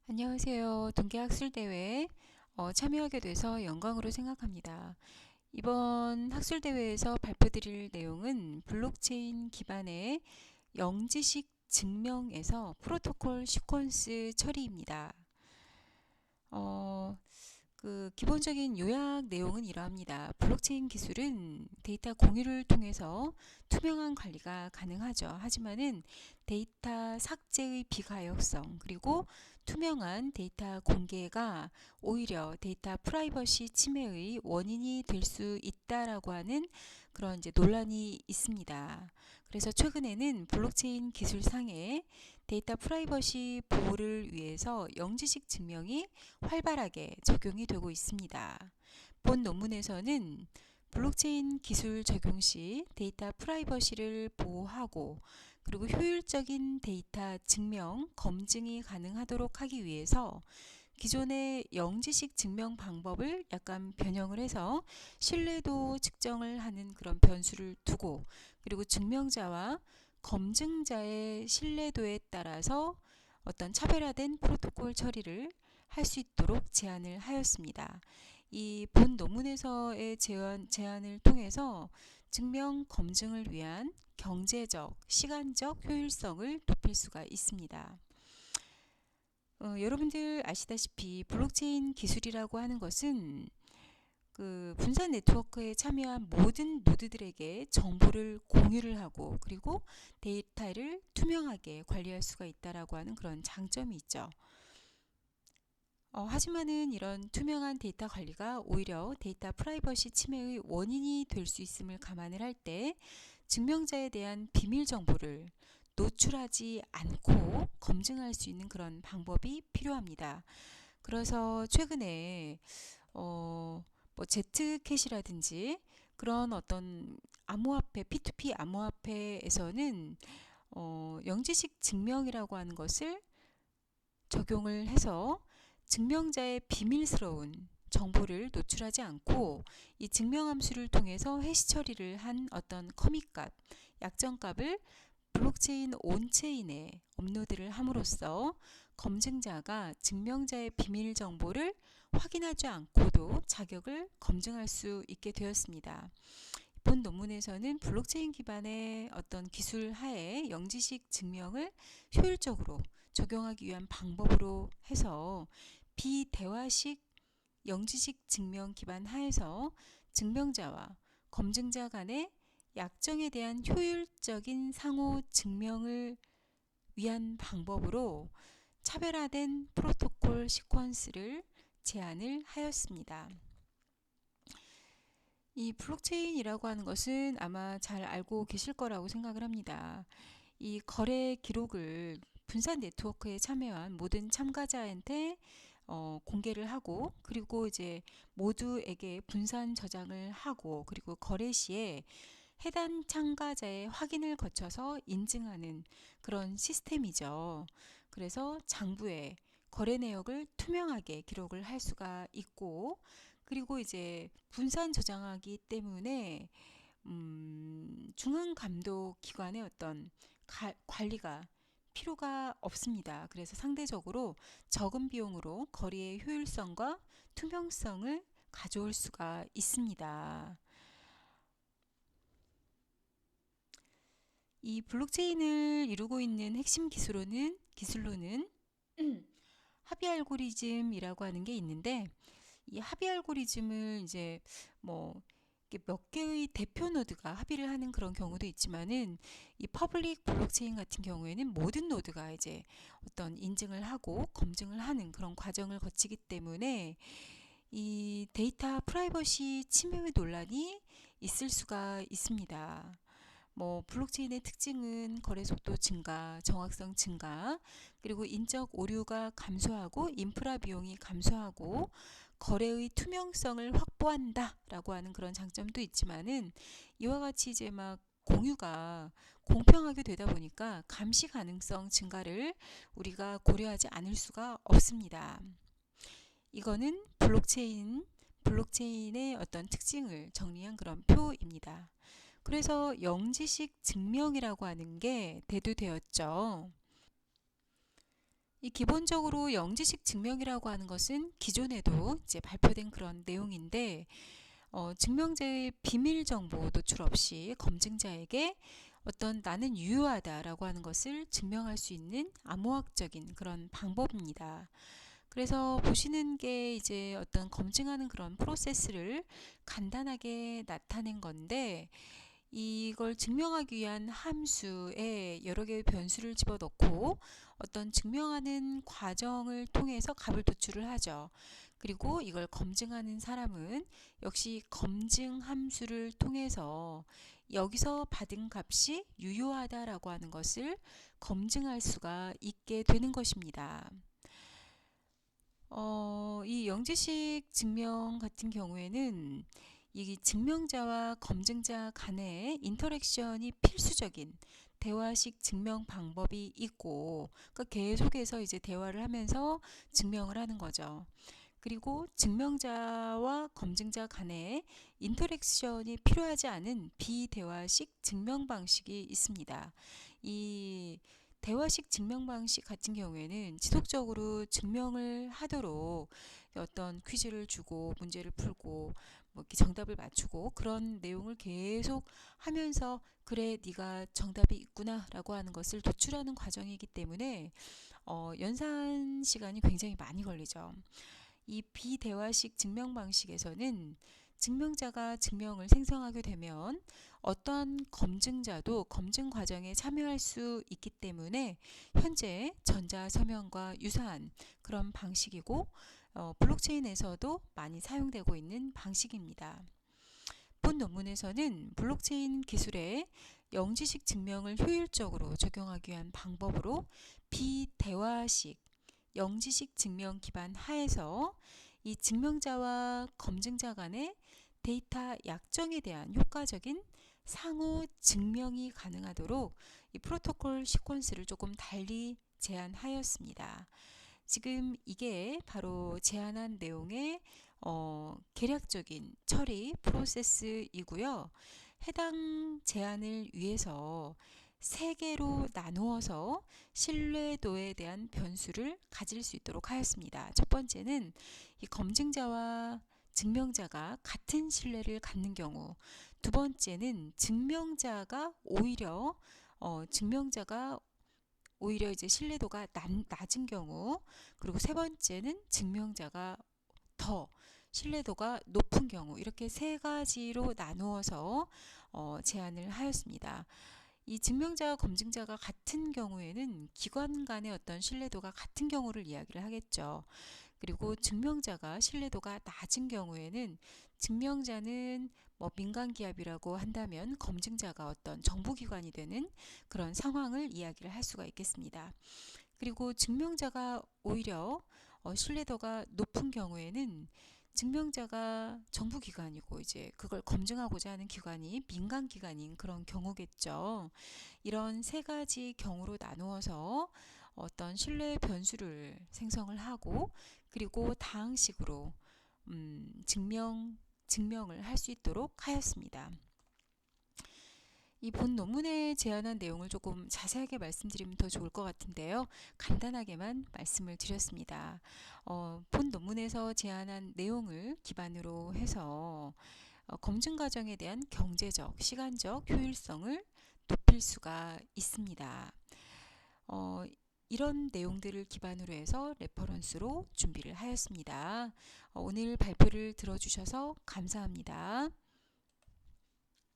안녕하세요. 동계학술대회에 참여하게 돼서 영광으로 생각합니다. 이번 학술대회에서 발표드릴 내용은 블록체인 기반의 영지식 증명에서 프로토콜 시퀀스 처리입니다. 어, 기본적인 요약 내용은 이러합니다. 블록체인 기술은 데이터 공유를 통해서 투명한 관리가 가능하죠. 하지만은 데이터 삭제의 비가역성 그리고 투명한 데이터 공개가 오히려 데이터 프라이버시 침해의 원인이 될 수 있다라고 하는 그런 이제 논란이 있습니다. 그래서 최근에는 블록체인 기술상에 데이터 프라이버시 보호를 위해서 영지식 증명이 활발하게 적용이 되고 있습니다. 본 논문에서는 블록체인 기술 적용 시 데이터 프라이버시를 보호하고 그리고 효율적인 데이터 증명, 검증이 가능하도록 하기 위해서 기존의 영지식 증명 방법을 약간 변형을 해서 신뢰도 측정을 하는 그런 변수를 두고 그리고 증명자와 검증자의 신뢰도에 따라서 어떤 차별화된 프로토콜 처리를 할 수 있도록 제안을 하였습니다. 이 본 논문에서의 제안을 통해서 증명 검증을 위한 경제적, 시간적 효율성을 높일 수가 있습니다. 여러분들 아시다시피 블록체인 기술이라고 하는 것은 분산 네트워크에 참여한 모든 노드들에게 정보를 공유를 하고 그리고 데이터를 투명하게 관리할 수가 있다라고 하는 그런 장점이 있죠. 하지만은 이런 투명한 데이터 관리가 오히려 데이터 프라이버시 침해의 원인이 될 수 있음을 감안을 할 때 증명자에 대한 비밀 정보를 노출하지 않고 검증할 수 있는 그런 방법이 필요합니다. 그래서 최근에 뭐 Z캐시라든지 그런 어떤 암호화폐, P2P 암호화폐에서는 영지식 증명이라고 하는 것을 적용을 해서 증명자의 비밀스러운 정보를 노출하지 않고 이 증명함수를 통해서 해시 처리를 한 어떤 커밋값, 약정값을 블록체인 온체인에 업로드를 함으로써 검증자가 증명자의 비밀 정보를 확인하지 않고도 자격을 검증할 수 있게 되었습니다. 본 논문에서는 블록체인 기반의 어떤 기술 하에 영지식 증명을 효율적으로 적용하기 위한 방법으로 해서 비대화식 영지식 증명 기반 하에서 증명자와 검증자 간의 약정에 대한 효율적인 상호 증명을 위한 방법으로 차별화된 프로토콜 시퀀스를 제안을 하였습니다. 이 블록체인이라고 하는 것은 아마 잘 알고 계실 거라고 생각을 합니다. 이 거래 기록을 분산 네트워크에 참여한 모든 참가자한테 공개를 하고 그리고 이제 모두에게 분산 저장을 하고 그리고 거래 시에 해당 참가자의 확인을 거쳐서 인증하는 그런 시스템이죠. 그래서 장부에 거래 내역을 투명하게 기록을 할 수가 있고 그리고 이제 분산 저장하기 때문에 중앙 감독 기관의 어떤 관리가 필요가 없습니다. 그래서 상대적으로 적은 비용으로 거래의 효율성과 투명성을 가져올 수가 있습니다. 이 블록체인을 이루고 있는 핵심 기술로는 합의 알고리즘이라고 하는 게 있는데 이 합의 알고리즘을 이제 뭐 몇 개의 대표 노드가 합의를 하는 그런 경우도 있지만은 이 퍼블릭 블록체인 같은 경우에는 모든 노드가 이제 어떤 인증을 하고 검증을 하는 그런 과정을 거치기 때문에 이 데이터 프라이버시 침해 논란이 있을 수가 있습니다. 뭐 블록체인의 특징은 거래 속도 증가, 정확성 증가, 그리고 인적 오류가 감소하고 인프라 비용이 감소하고 거래의 투명성을 확보한다라고 하는 그런 장점도 있지만은 이와 같이 이제 막 공유가 공평하게 되다 보니까 감시 가능성 증가를 우리가 고려하지 않을 수가 없습니다. 이거는 블록체인의 어떤 특징을 정리한 그런 표입니다. 그래서 영지식 증명이라고 하는 게 대두되었죠. 이 기본적으로 영지식 증명이라고 하는 것은 기존에도 이제 발표된 그런 내용인데, 증명자의 비밀 정보 노출 없이 검증자에게 어떤 나는 유효하다라고 하는 것을 증명할 수 있는 암호학적인 그런 방법입니다. 그래서 보시는 게 이제 어떤 검증하는 그런 프로세스를 간단하게 나타낸 건데, 이걸 증명하기 위한 함수에 여러 개의 변수를 집어넣고 어떤 증명하는 과정을 통해서 값을 도출을 하죠. 그리고 이걸 검증하는 사람은 역시 검증 함수를 통해서 여기서 받은 값이 유효하다라고 하는 것을 검증할 수가 있게 되는 것입니다. 이 영지식 증명 같은 경우에는 이 증명자와 검증자 간의 인터랙션이 필수적인 대화식 증명 방법이 있고, 그러니까 계속해서 이제 대화를 하면서 증명을 하는 거죠. 그리고 증명자와 검증자 간의 인터랙션이 필요하지 않은 비대화식 증명 방식이 있습니다. 이 대화식 증명 방식 같은 경우에는 지속적으로 증명을 하도록 어떤 퀴즈를 주고 문제를 풀고 뭐 이렇게 정답을 맞추고 그런 내용을 계속 하면서 그래 네가 정답이 있구나 라고 하는 것을 도출하는 과정이기 때문에 연산 시간이 굉장히 많이 걸리죠. 이 비대화식 증명 방식에서는 증명자가 증명을 생성하게 되면 어떠한 검증자도 검증 과정에 참여할 수 있기 때문에 현재 전자서명과 유사한 그런 방식이고, 블록체인에서도 많이 사용되고 있는 방식입니다. 본 논문에서는 블록체인 기술에 영지식 증명을 효율적으로 적용하기 위한 방법으로 비대화식 영지식 증명 기반 하에서 이 증명자와 검증자 간의 데이터 약정에 대한 효과적인 상호 증명이 가능하도록 이 프로토콜 시퀀스를 조금 달리 제안하였습니다. 지금 이게 바로 제안한 내용의 계략적인 처리 프로세스이고요. 해당 제안을 위해서 세 개로 나누어서 신뢰도에 대한 변수를 가질 수 있도록 하였습니다. 첫 번째는 이 검증자와 증명자가 같은 신뢰를 갖는 경우, 두 번째는 증명자가 오히려 이제 신뢰도가 낮은 경우, 그리고 세 번째는 증명자가 더 신뢰도가 높은 경우, 이렇게 세 가지로 나누어서 제안을 하였습니다. 이 증명자와 검증자가 같은 경우에는 기관 간의 어떤 신뢰도가 같은 경우를 이야기를 하겠죠. 그리고 증명자가 신뢰도가 낮은 경우에는 증명자는 뭐 민간 기업이라고 한다면 검증자가 어떤 정부기관이 되는 그런 상황을 이야기를 할 수가 있겠습니다. 그리고 증명자가 오히려 신뢰도가 높은 경우에는 증명자가 정부기관이고 이제 그걸 검증하고자 하는 기관이 민간 기관인 그런 경우겠죠. 이런 세 가지 경우로 나누어서 어떤 신뢰 변수를 생성을 하고, 그리고 다항식으로 증명을 할 수 있도록 하였습니다. 이 본 논문에 제안한 내용을 조금 자세하게 말씀드리면 더 좋을 것 같은데요. 간단하게만 말씀을 드렸습니다. 본 논문에서 제안한 내용을 기반으로 해서 검증 과정에 대한 경제적, 시간적 효율성을 높일 수가 있습니다. 이런 내용들을 기반으로 해서 레퍼런스로 준비를 하였습니다. 오늘 발표를 들어주셔서 감사합니다.